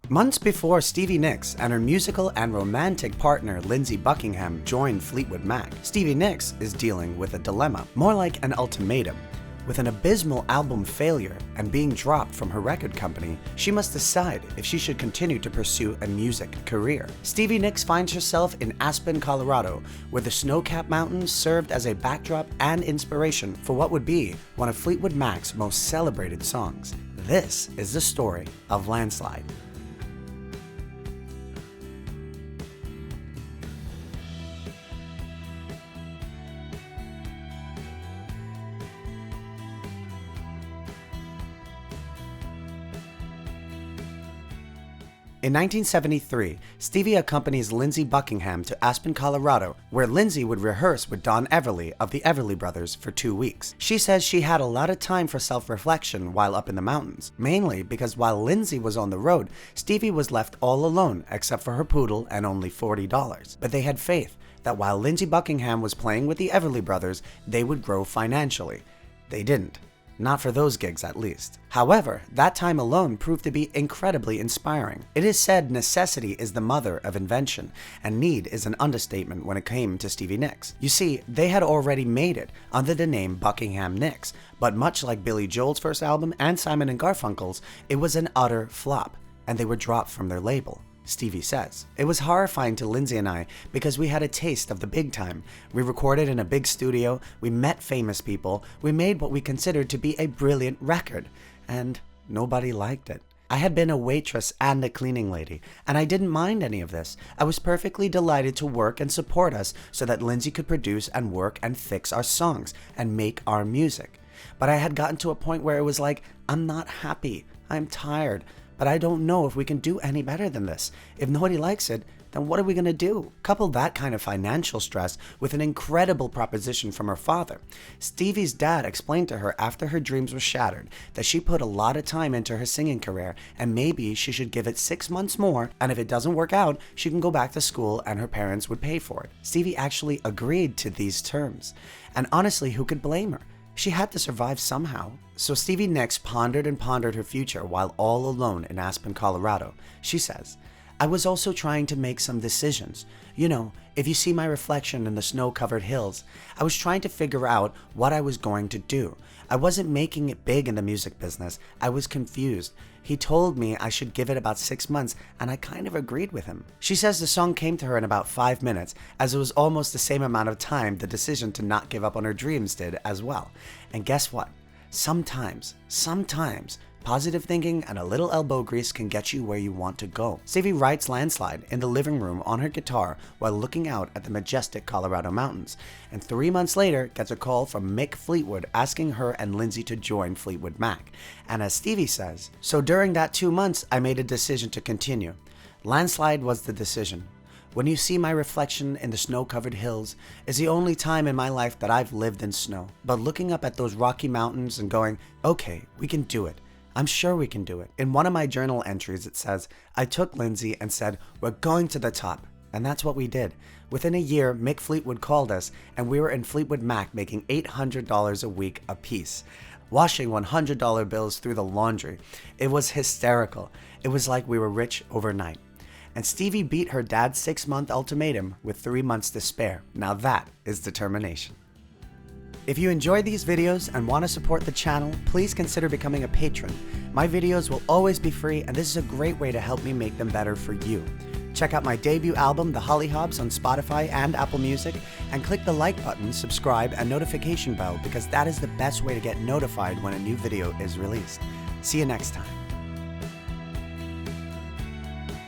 Months before Stevie Nicks and her musical and romantic partner Lindsey Buckingham joined Fleetwood Mac, Stevie Nicks is dealing with a dilemma, more like an ultimatum. With an abysmal album failure and being dropped from her record company, she must decide if she should continue to pursue a music career. Stevie Nicks finds herself in Aspen, Colorado, where the snow-capped mountains served as a backdrop and inspiration for what would be one of Fleetwood Mac's most celebrated songs. This is the story of Landslide. In 1973, Stevie accompanies Lindsey Buckingham to Aspen, Colorado, where Lindsey would rehearse with Don Everly of the Everly Brothers for 2 weeks. She says she had a lot of time for self-reflection while up in the mountains, mainly because while Lindsey was on the road, Stevie was left all alone except for her poodle and only $40. But they had faith that while Lindsey Buckingham was playing with the Everly Brothers, they would grow financially. They didn't. Not for those gigs, at least. However, that time alone proved to be incredibly inspiring. It is said necessity is the mother of invention, and need is an understatement when it came to Stevie Nicks. You see, they had already made it under the name Buckingham Nicks, but much like Billy Joel's first album and Simon and Garfunkel's, it was an utter flop, and they were dropped from their label. Stevie says, "It was horrifying to Lindsey and I because we had a taste of the big time. We recorded in a big studio, we met famous people, we made what we considered to be a brilliant record, and nobody liked it. I had been a waitress and a cleaning lady, and I didn't mind any of this. I was perfectly delighted to work and support us so that Lindsey could produce and work and fix our songs and make our music. But I had gotten to a point where it was like, I'm not happy, I'm tired. But I don't know if we can do any better than this. If nobody likes it, then what are we going to do?" Couple that kind of financial stress with an incredible proposition from her father. Stevie's dad explained to her after her dreams were shattered that she put a lot of time into her singing career and maybe she should give it 6 months more, and if it doesn't work out, she can go back to school and her parents would pay for it. Stevie actually agreed to these terms. And honestly, who could blame her? She had to survive somehow. So Stevie Nicks pondered and pondered her future while all alone in Aspen, Colorado. She says, "I was also trying to make some decisions. You know, if you see my reflection in the snow-covered hills, I was trying to figure out what I was going to do. I wasn't making it big in the music business. I was confused. He told me I should give it about 6 months, and I kind of agreed with him." She says the song came to her in about 5 minutes, as it was almost the same amount of time the decision to not give up on her dreams did as well. And guess what? Sometimes, positive thinking and a little elbow grease can get you where you want to go. Stevie writes Landslide in the living room on her guitar while looking out at the majestic Colorado mountains, and 3 months later gets a call from Mick Fleetwood asking her and Lindsey to join Fleetwood Mac. And as Stevie says, "So during that 2 months, I made a decision to continue. Landslide was the decision. When you see my reflection in the snow-covered hills is the only time in my life that I've lived in snow. But looking up at those Rocky Mountains and going, okay, we can do it. I'm sure we can do it." In one of my journal entries, it says, "I took Lindsey and said, we're going to the top." And that's what we did. Within a year, Mick Fleetwood called us, and we were in Fleetwood Mac making $800 a week apiece, washing $100 bills through the laundry. It was hysterical. It was like we were rich overnight. And Stevie beat her dad's 6-month ultimatum with 3 months to spare. Now that is determination. If you enjoy these videos and want to support the channel, please consider becoming a patron. My videos will always be free, and this is a great way to help me make them better for you. Check out my debut album, The HollyHobs, on Spotify and Apple Music, and click the like button, subscribe, and notification bell because that is the best way to get notified when a new video is released. See you next time.